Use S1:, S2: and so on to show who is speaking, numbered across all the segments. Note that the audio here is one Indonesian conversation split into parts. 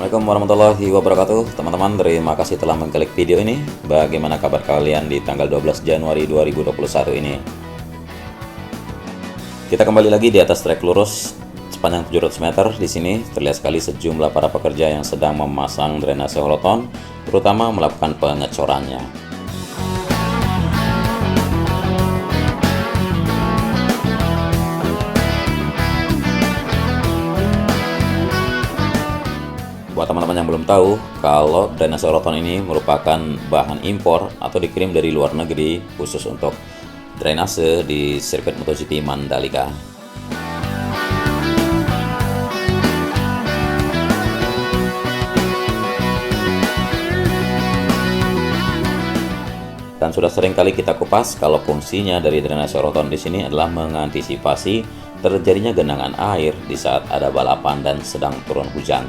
S1: Assalamualaikum warahmatullahi wabarakatuh. Teman-teman, terima kasih telah mengklik video ini. Bagaimana kabar kalian di tanggal 12 Januari 2021 ini? Kita kembali lagi di atas trek lurus sepanjang 700 meter. Di sini terlihat sekali sejumlah para pekerja yang sedang memasang drainase holoton, terutama melakukan pengecorannya. Buat teman-teman yang belum tahu, kalau drainase holoton ini merupakan bahan impor atau dikirim dari luar negeri khusus untuk drainase di sirkuit MotoGP Mandalika. Dan sudah sering kali kita kupas kalau fungsinya dari drainase holoton di sini adalah mengantisipasi terjadinya genangan air di saat ada balapan dan sedang turun hujan.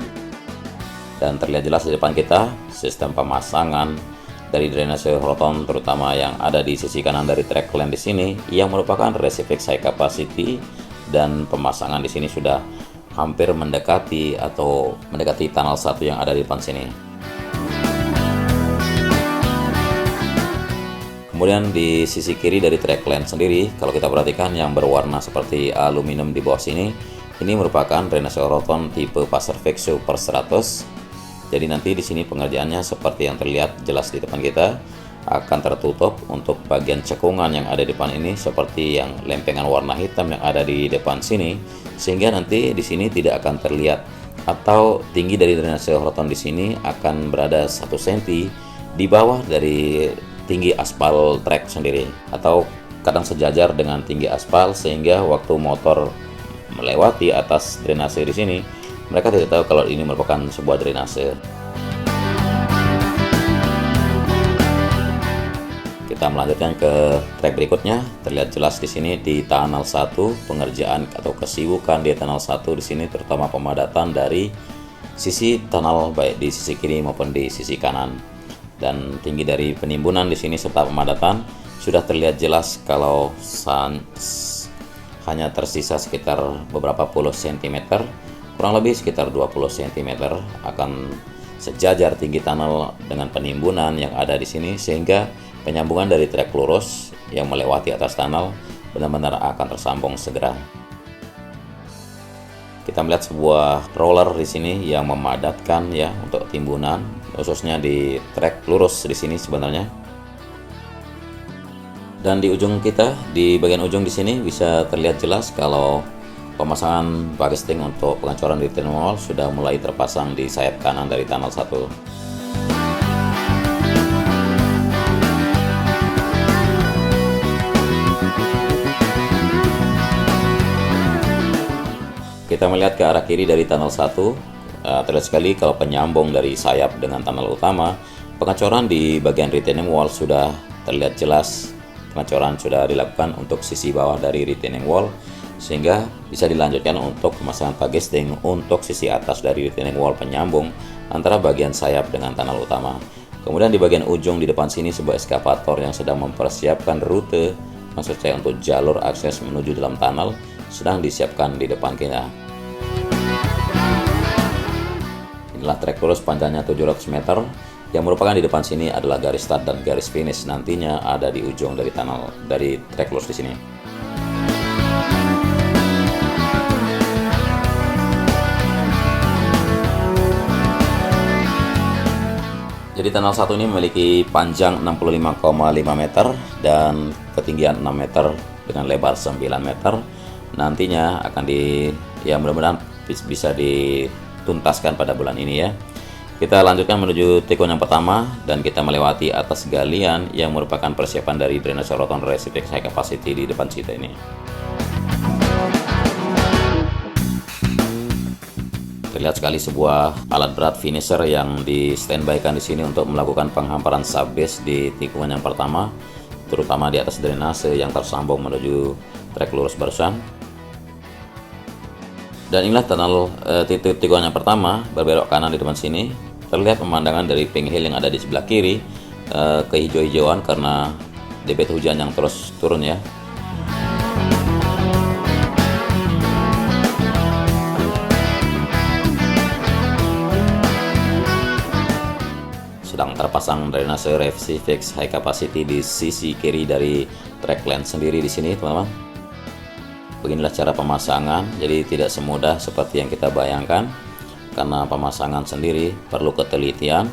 S1: Dan terlihat jelas di depan kita sistem pemasangan dari drainase holoton, terutama yang ada di sisi kanan dari track lane di sini, yang merupakan reciproc high capacity, dan pemasangan di sini sudah hampir mendekati tunnel 1 yang ada di depan sini. Kemudian di sisi kiri dari track lane sendiri, kalau kita perhatikan yang berwarna seperti aluminium di bawah sini, ini merupakan drainase holoton tipe Passerfix Super 100. Jadi nanti di sini pengerjaannya seperti yang terlihat jelas di depan kita, akan tertutup untuk bagian cekungan yang ada di depan ini seperti yang lempengan warna hitam yang ada di depan sini, sehingga nanti di sini tidak akan terlihat, atau tinggi dari drainase holoton di sini akan berada 1 cm di bawah dari tinggi aspal trek sendiri, atau kadang sejajar dengan tinggi aspal, sehingga waktu motor melewati atas drainase di sini, mereka tidak tahu kalau ini merupakan sebuah drainase. Kita melanjutkan ke trek berikutnya. Terlihat jelas di sini di tunnel 1 pengerjaan atau kesibukan di tunnel 1 di sini, terutama pemadatan dari sisi tunnel baik di sisi kiri maupun di sisi kanan. Dan tinggi dari penimbunan di sini serta pemadatan sudah terlihat jelas kalau hanya tersisa sekitar beberapa puluh cm, kurang lebih sekitar 20 cm akan sejajar tinggi tunnel dengan penimbunan yang ada di sini, sehingga penyambungan dari trek lurus yang melewati atas tunnel benar-benar akan tersambung segera. Kita melihat sebuah roller di sini yang memadatkan ya untuk timbunan, khususnya di trek lurus di sini sebenarnya. Dan di ujung kita, di bagian ujung di sini bisa terlihat jelas kalau pemasangan baristing untuk pengecoran retaining wall sudah mulai terpasang di sayap kanan dari tunnel 1. Kita melihat ke arah kiri dari tunnel 1, terlihat sekali kalau penyambung dari sayap dengan tunnel utama, pengecoran di bagian retaining wall sudah terlihat jelas. Pengecoran sudah dilakukan untuk sisi bawah dari retaining wall, sehingga bisa dilanjutkan untuk pemasangan bagesting untuk sisi atas dari retaining wall penyambung antara bagian sayap dengan tunnel utama. Kemudian di bagian ujung di depan sini sebuah eskavator yang sedang mempersiapkan rute, maksud saya untuk jalur akses menuju dalam tunnel, sedang disiapkan di depan kita. Inilah trek lurus panjangnya 700 meter yang merupakan di depan sini adalah garis start dan garis finish nantinya ada di ujung dari tunnel dari trek lurus di sini. Jadi tunnel 1 ini memiliki panjang 65,5 meter dan ketinggian 6 meter dengan lebar 9 meter. Nantinya akan mudah-mudahan bisa dituntaskan pada bulan ini ya. Kita lanjutkan menuju tikungan yang pertama dan kita melewati atas galian yang merupakan persiapan dari drainase holoton reciproc high capacity di depan kita ini. Terlihat sekali sebuah alat berat finisher yang di standby-kan di sini untuk melakukan penghamparan subbase di tikungan yang pertama, terutama di atas drainase yang tersambung menuju trek lurus barusan. Dan inilah tunnel titik tikungan yang pertama, berbelok kanan di depan sini. Terlihat pemandangan dari Pink Hill yang ada di sebelah kiri, kehijau-hijauan karena debit hujan yang terus turun ya. terpasang drainase revsi fix high capacity di sisi kiri dari track lens sendiri di sini, teman-teman. Beginilah cara pemasangan, jadi tidak semudah seperti yang kita bayangkan, karena pemasangan sendiri perlu ketelitian.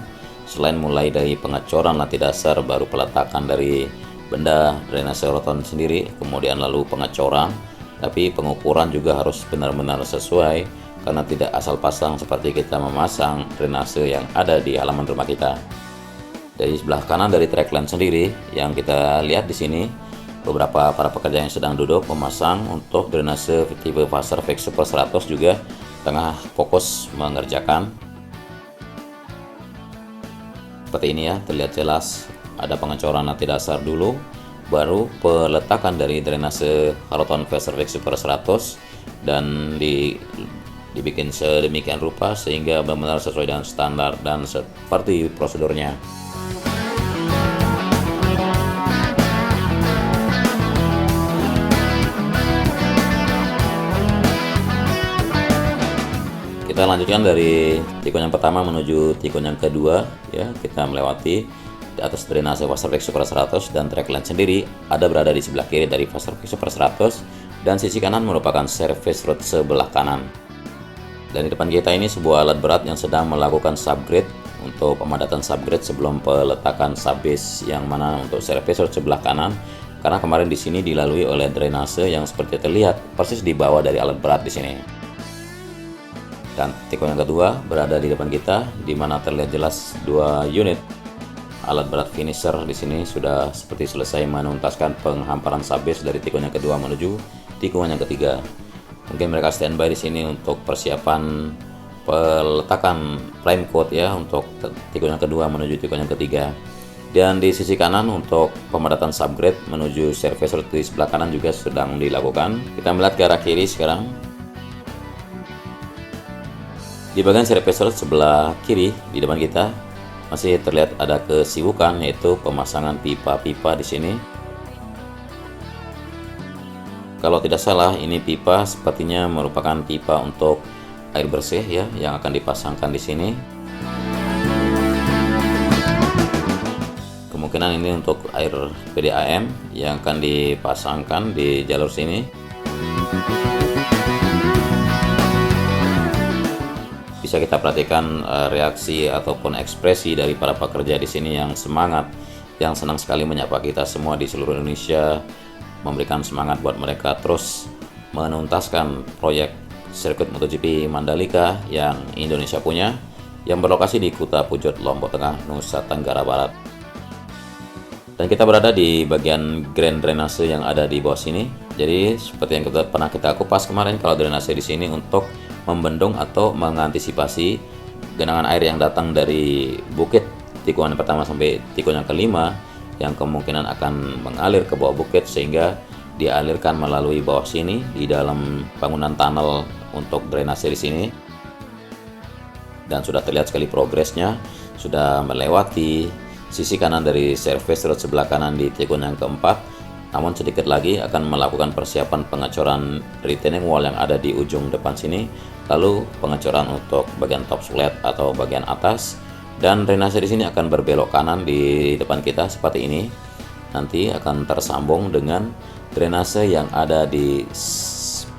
S1: Selain mulai dari pengecoran lantai dasar, baru peletakan dari benda drainase roton sendiri, kemudian lalu pengecoran, tapi pengukuran juga harus benar-benar sesuai, karena tidak asal pasang seperti kita memasang drainase yang ada di halaman rumah kita. Dari sebelah kanan dari track lens sendiri yang kita lihat di sini, beberapa para pekerja yang sedang duduk memasang untuk drainase tipe Faser Fix Super 100 juga tengah fokus mengerjakan. Seperti ini ya, terlihat jelas ada pengecoran lantai dasar dulu, baru peletakan dari drainase Roton Faser Fix Super 100 dan dibikin sedemikian rupa sehingga benar-benar sesuai dengan standar dan seperti prosedurnya. Kita lanjutkan dari tikun yang pertama menuju tikun yang kedua ya. Kita melewati di atas drainase Faser Fix Super 100 dan track lens sendiri ada berada di sebelah kiri dari Faser Fix Super 100 dan sisi kanan merupakan service road sebelah kanan. Dan di depan kita ini sebuah alat berat yang sedang melakukan subgrade untuk pemadatan subgrade sebelum peletakan subbase yang mana untuk service road sebelah kanan, karena kemarin di sini dilalui oleh drainase yang seperti terlihat persis di bawah dari alat berat di sini. Dan tikun yang kedua berada di depan kita, di mana terlihat jelas dua unit alat berat finisher di sini sudah seperti selesai menuntaskan penghamparan subbase dari tikun yang kedua menuju tikun yang ketiga. Mungkin mereka standby di sini untuk persiapan peletakan prime coat ya untuk tikun yang kedua menuju tikun yang ketiga. Dan di sisi kanan untuk pemadatan subgrade menuju service road di sebelah kanan juga sedang dilakukan. Kita melihat ke arah kiri sekarang. Di bagian service road sebelah kiri di depan kita masih terlihat ada kesibukan, yaitu pemasangan pipa-pipa di sini. Kalau tidak salah ini pipa sepertinya merupakan pipa untuk air bersih ya yang akan dipasangkan di sini. Kemungkinan ini untuk air PDAM yang akan dipasangkan di jalur sini. Bisa kita perhatikan reaksi ataupun ekspresi dari para pekerja di sini yang semangat, yang senang sekali menyapa kita semua di seluruh Indonesia, memberikan semangat buat mereka terus menuntaskan proyek sirkuit MotoGP Mandalika yang Indonesia punya, yang berlokasi di Kuta Pujut, Lombok Tengah, Nusa Tenggara Barat. Dan kita berada di bagian grand drainase yang ada di bawah sini. Jadi seperti yang pernah kita kupas kemarin, kalau drainase di sini untuk membendung atau mengantisipasi genangan air yang datang dari bukit tikungan pertama sampai tikungan yang kelima yang kemungkinan akan mengalir ke bawah bukit, sehingga dialirkan melalui bawah sini di dalam bangunan tunnel untuk drainase di sini. Dan sudah terlihat sekali progresnya, sudah melewati sisi kanan dari service road sebelah kanan di tikungan yang keempat, namun sedikit lagi akan melakukan persiapan pengecoran retaining wall yang ada di ujung depan sini, lalu pengecoran untuk bagian top slat atau bagian atas, dan drainase di sini akan berbelok kanan di depan kita seperti ini. Nanti akan tersambung dengan drainase yang ada di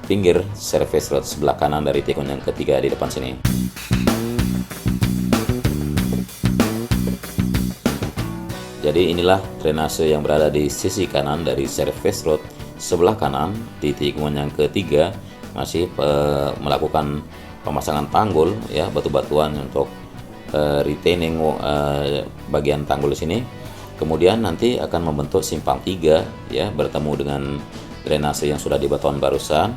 S1: pinggir service road sebelah kanan dari tikun yang ketiga di depan sini. Jadi inilah drainase yang berada di sisi kanan dari service road sebelah kanan di tikungan yang ketiga, masih melakukan pemasangan tanggul ya, batu-batuan untuk retaining bagian tanggul di sini. Kemudian nanti akan membentuk simpang 3 ya, bertemu dengan drainase yang sudah dibeton barusan.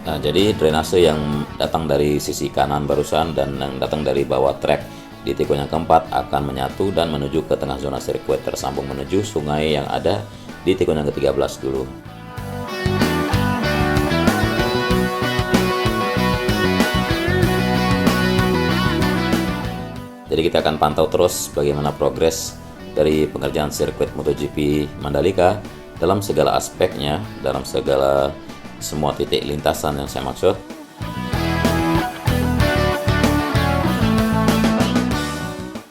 S1: Nah, jadi drainase yang datang dari sisi kanan barusan dan yang datang dari bawah trek di tikungan yang keempat akan menyatu dan menuju ke tengah zona sirkuit, tersambung menuju sungai yang ada di tikungan yang ke-13 dulu. Jadi kita akan pantau terus bagaimana progres dari pengerjaan sirkuit MotoGP Mandalika dalam segala aspeknya, dalam segala semua titik lintasan yang saya maksud.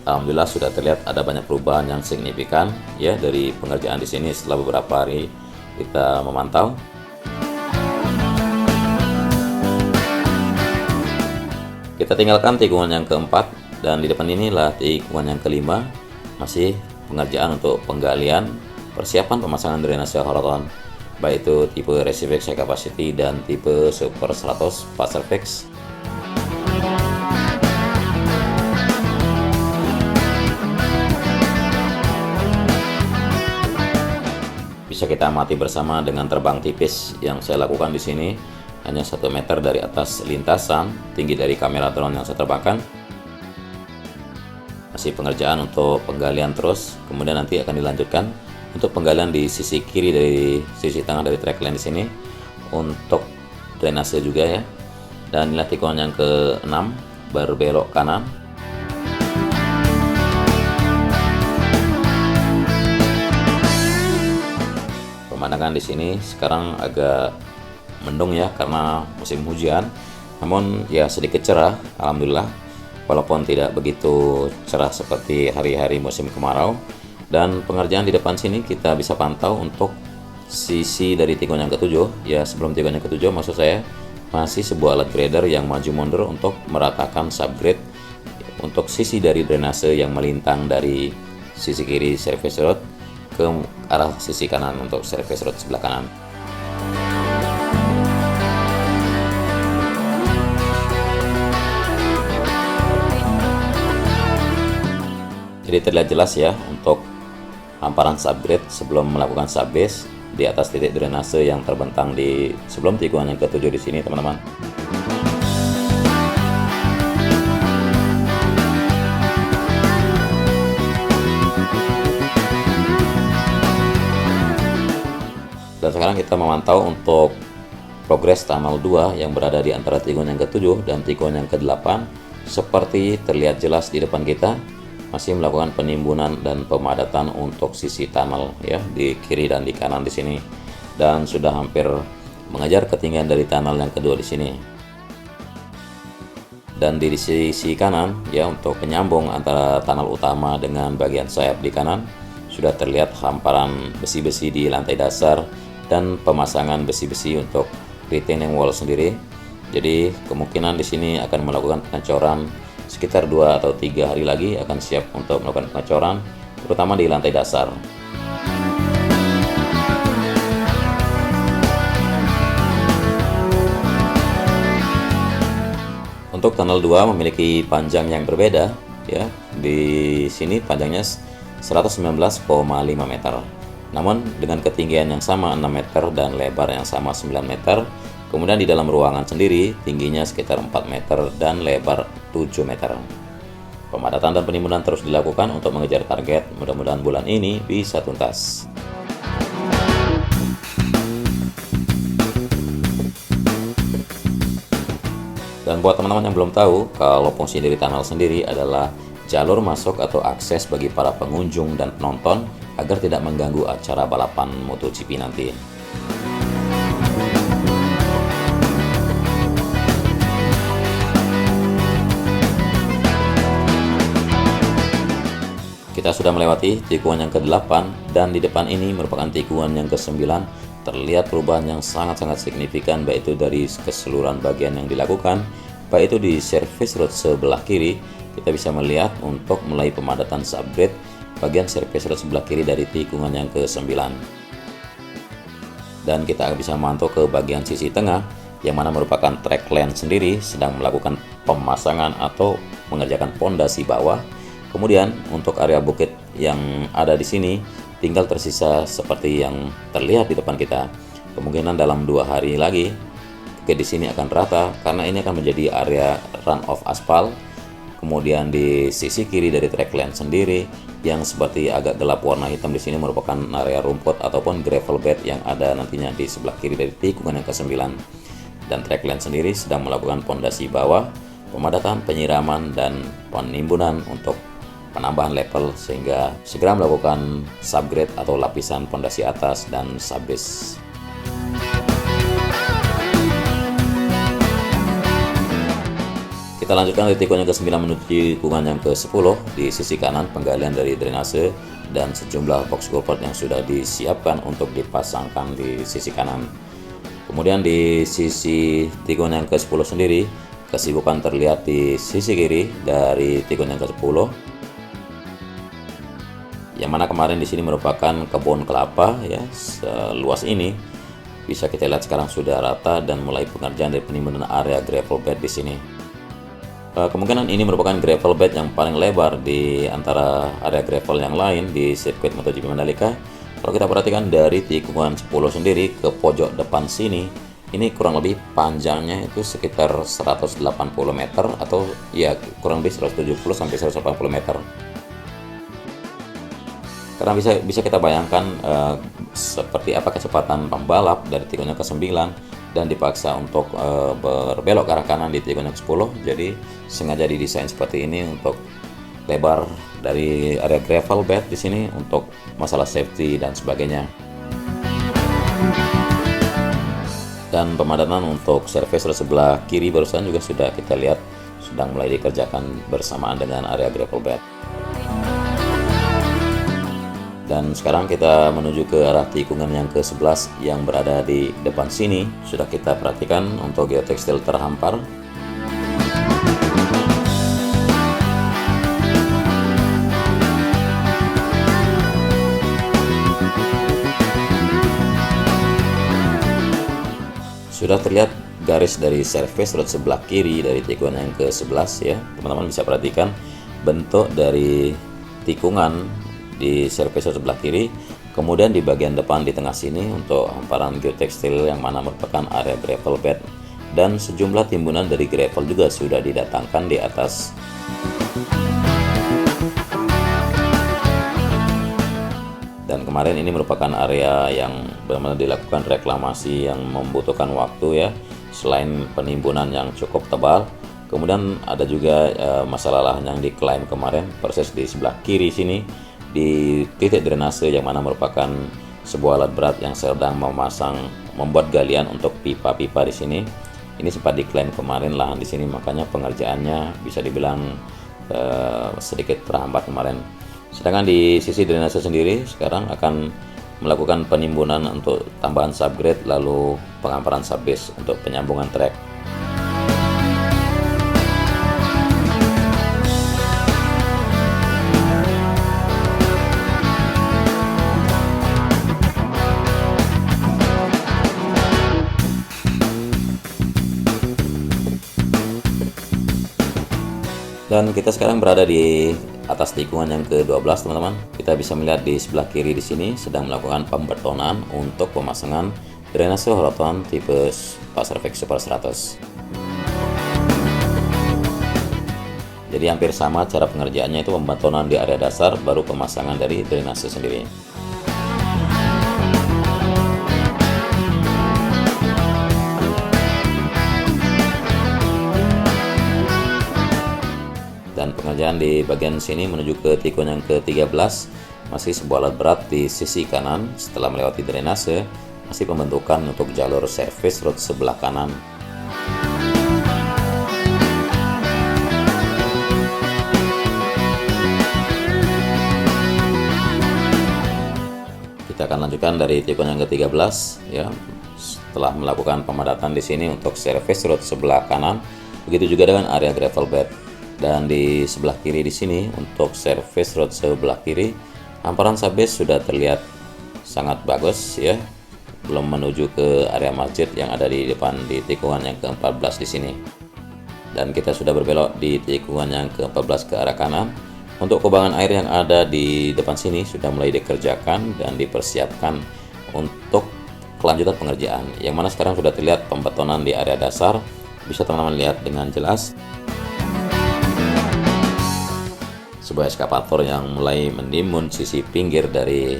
S1: Alhamdulillah sudah terlihat ada banyak perubahan yang signifikan ya dari pengerjaan di sini setelah beberapa hari kita memantau. Kita tinggalkan tikungan yang keempat dan di depan inilah tikungan yang kelima, masih pengerjaan untuk penggalian persiapan pemasangan drainase horizontal baik itu tipe Resivex High Capacity dan tipe Super 100 Passerfix. Bisa kita amati bersama dengan terbang tipis yang saya lakukan di sini, hanya 1 meter dari atas lintasan, tinggi dari kamera drone yang saya terbangkan. Masih pengerjaan untuk penggalian terus, kemudian nanti akan dilanjutkan untuk penggalian di sisi kiri dari sisi tengah dari track line di sini untuk drainase juga ya. Dan inilah tikungan yang ke-6 berbelok kanan. Pemandangan di sini sekarang agak mendung ya karena musim hujan, namun ya sedikit cerah alhamdulillah, walaupun tidak begitu cerah seperti hari-hari musim kemarau. Dan pengerjaan di depan sini kita bisa pantau untuk sisi dari tikungan yang ke-7 ya. Sebelum tikungan yang ke-7 maksud saya masih sebuah alat grader yang maju mundur untuk meratakan subgrade untuk sisi dari drainase yang melintang dari sisi kiri service road ke arah sisi kanan untuk service road sebelah kanan. Jadi terlihat jelas ya untuk hamparan subgrade sebelum melakukan subbase di atas titik drainase yang terbentang di sebelum tikungan yang ke-7 di sini, teman-teman. Dan sekarang kita memantau untuk progres tunnel 2 yang berada di antara tikungan yang ke-7 dan tikungan yang ke-8. Seperti terlihat jelas di depan kita, masih melakukan penimbunan dan pemadatan untuk sisi tunnel ya di kiri dan di kanan di sini, dan sudah hampir mengejar ketinggian dari tunnel yang kedua di sini. Dan di sisi kanan ya untuk penyambung antara tunnel utama dengan bagian sayap di kanan sudah terlihat hamparan besi-besi di lantai dasar dan pemasangan besi-besi untuk retaining wall sendiri. Jadi kemungkinan di sini akan melakukan pengecoran sekitar 2 atau 3 hari lagi akan siap untuk melakukan pengecoran, terutama di lantai dasar. Untuk tunnel 2 memiliki panjang yang berbeda ya. Di sini panjangnya 119,5 meter. Namun dengan ketinggian yang sama 6 meter dan lebar yang sama 9 meter. Kemudian di dalam ruangan sendiri tingginya sekitar 4 meter dan lebar 7 meter. Pemadatan dan penimbunan terus dilakukan untuk mengejar target. Mudah-mudahan bulan ini bisa tuntas. Dan buat teman-teman yang belum tahu, kalau fungsi dari tunnel sendiri adalah jalur masuk atau akses bagi para pengunjung dan penonton agar tidak mengganggu acara balapan MotoGP nanti. Kita sudah melewati tikungan yang ke-8 dan di depan ini merupakan tikungan yang ke-9. Terlihat perubahan yang sangat-sangat signifikan baik itu dari keseluruhan bagian yang dilakukan, baik itu di service road sebelah kiri. Kita bisa melihat untuk mulai pemadatan subgrade bagian service road sebelah kiri dari tikungan yang ke-9. Dan kita bisa memantau ke bagian sisi tengah yang mana merupakan track lane sendiri sedang melakukan pemasangan atau mengerjakan pondasi bawah. Kemudian untuk area bukit yang ada di sini tinggal tersisa seperti yang terlihat di depan kita. Kemungkinan dalam 2 hari lagi bukit di sini akan rata karena ini akan menjadi area run off aspal. Kemudian di sisi kiri dari track lane sendiri yang seperti agak gelap warna hitam di sini merupakan area rumput ataupun gravel bed yang ada nantinya di sebelah kiri dari tikungan yang ke-9. Dan track lane sendiri sedang melakukan pondasi bawah, pemadatan, penyiraman dan penimbunan untuk penambahan level sehingga segera melakukan subgrade atau lapisan pondasi atas dan subbase. Kita lanjutkan dari tikungan yang ke-9 menuju tikungan yang ke-10. Di sisi kanan penggalian dari drainase dan sejumlah box culvert yang sudah disiapkan untuk dipasangkan di sisi kanan. Kemudian di sisi tikungan yang ke-10 sendiri, kesibukan terlihat di sisi kiri dari tikungan yang ke-10. Yang mana kemarin di sini merupakan kebun kelapa ya, seluas ini bisa kita lihat sekarang sudah rata dan mulai pengerjaan dari penimbunan area gravel bed di sini. Kemungkinan ini merupakan gravel bed yang paling lebar di antara area gravel yang lain di sirkuit MotoGP Mandalika. Kalau kita perhatikan dari tikungan 10 sendiri ke pojok depan sini, ini kurang lebih panjangnya itu sekitar 180 meter atau ya kurang lebih 170 sampai 180 meter. Karena bisa kita bayangkan seperti apa kecepatan pembalap dari tikungan ke-9 dan dipaksa untuk berbelok ke arah kanan di tikungan ke-10. Jadi sengaja didesain seperti ini untuk lebar dari area gravel bed di sini untuk masalah safety dan sebagainya. Dan pemadanan untuk service road sebelah kiri barusan juga sudah kita lihat sedang mulai dikerjakan bersamaan dengan area gravel bed. Dan sekarang kita menuju ke arah tikungan yang ke-11 yang berada di depan sini. Sudah kita perhatikan untuk geotekstil terhampar. Sudah terlihat garis dari service road sebelah kiri dari tikungan yang ke-11 ya. Teman-teman bisa perhatikan bentuk dari tikungan di service road sebelah kiri, kemudian di bagian depan di tengah sini untuk hamparan geotekstil yang mana merupakan area gravel bed, dan sejumlah timbunan dari gravel juga sudah didatangkan di atas. Dan kemarin ini merupakan area yang benar-benar dilakukan reklamasi yang membutuhkan waktu ya, selain penimbunan yang cukup tebal. Kemudian ada juga masalah lahan yang diklaim kemarin persis di sebelah kiri sini, di titik drainase yang mana merupakan sebuah alat berat yang sedang membuat galian untuk pipa-pipa di sini. Ini sempat diklaim kemarin lahan di sini, makanya pengerjaannya bisa dibilang sedikit terhambat kemarin. Sedangkan di sisi drainase sendiri sekarang akan melakukan penimbunan untuk tambahan subgrade lalu penghamparan subbase untuk penyambungan trek. Dan kita sekarang berada di atas tikungan yang ke-12, teman-teman. Kita bisa melihat di sebelah kiri di sini sedang melakukan pembetonan untuk pemasangan drainase horizontal tipe Pasarvex Super 100. Jadi hampir sama cara pengerjaannya, itu pembetonan di area dasar baru pemasangan dari drainase sendiri. Dan pengerjaan di bagian sini menuju ke tikungan yang ke-13 masih sebuah alat berat di sisi kanan. Setelah melewati drainase masih pembentukan untuk jalur service road sebelah kanan. Kita akan lanjutkan dari tikungan yang ke-13 ya. Setelah melakukan pemadatan di sini untuk service road sebelah kanan, begitu juga dengan area gravel bed. Dan di sebelah kiri di sini untuk service road sebelah kiri, hamparan subbase sudah terlihat sangat bagus ya. Belum menuju ke area masjid yang ada di depan di tikungan yang ke-14 di sini. Dan kita sudah berbelok di tikungan yang ke-14 ke arah kanan. Untuk kubangan air yang ada di depan sini sudah mulai dikerjakan dan dipersiapkan untuk kelanjutan pengerjaan. Yang mana sekarang sudah terlihat pembetonan di area dasar. Bisa teman-teman lihat dengan jelas. Sebuah eskavator yang mulai menimbun sisi pinggir dari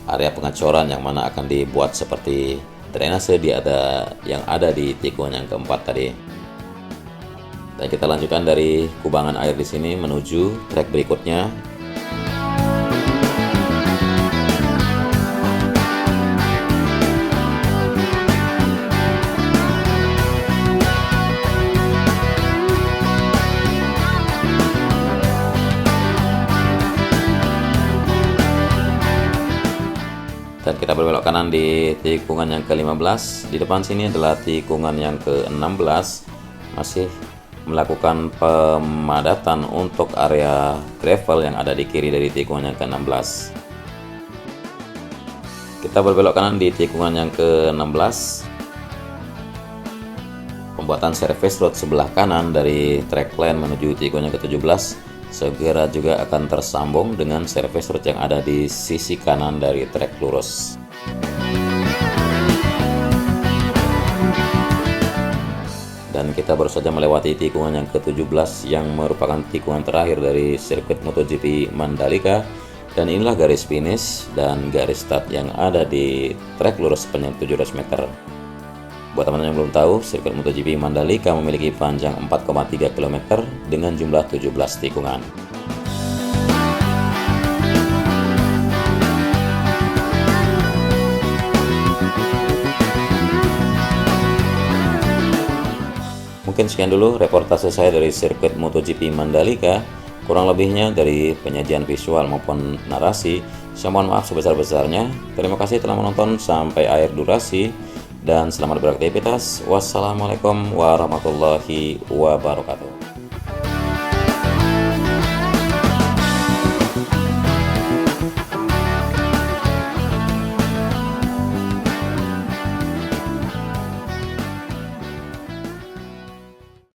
S1: area pengecoran yang mana akan dibuat seperti drainase yang ada di tikungan yang keempat tadi. Dan kita lanjutkan dari kubangan air di sini menuju trek berikutnya. Dan kita berbelok kanan di tikungan yang ke-15. Di depan sini adalah tikungan yang ke-16. Masih melakukan pemadatan untuk area gravel yang ada di kiri dari tikungan yang ke-16. Kita berbelok kanan di tikungan yang ke-16. Pembuatan service road sebelah kanan dari trackline menuju tikungan yang ke-17 segera juga akan tersambung dengan service road yang ada di sisi kanan dari trek lurus. Dan kita baru saja melewati tikungan yang ke-17 yang merupakan tikungan terakhir dari sirkuit MotoGP Mandalika. Dan inilah garis finish dan garis start yang ada di trek lurus sepanjang 700 meter. Buat teman-teman yang belum tahu, sirkuit MotoGP Mandalika memiliki panjang 4,3 km dengan jumlah 17 tikungan. Mungkin sekian dulu reportase saya dari sirkuit MotoGP Mandalika. Kurang lebihnya dari penyajian visual maupun narasi, saya mohon maaf sebesar-besarnya. Terima kasih telah menonton sampai akhir durasi. Dan selamat beraktivitas. Wassalamualaikum warahmatullahi wabarakatuh.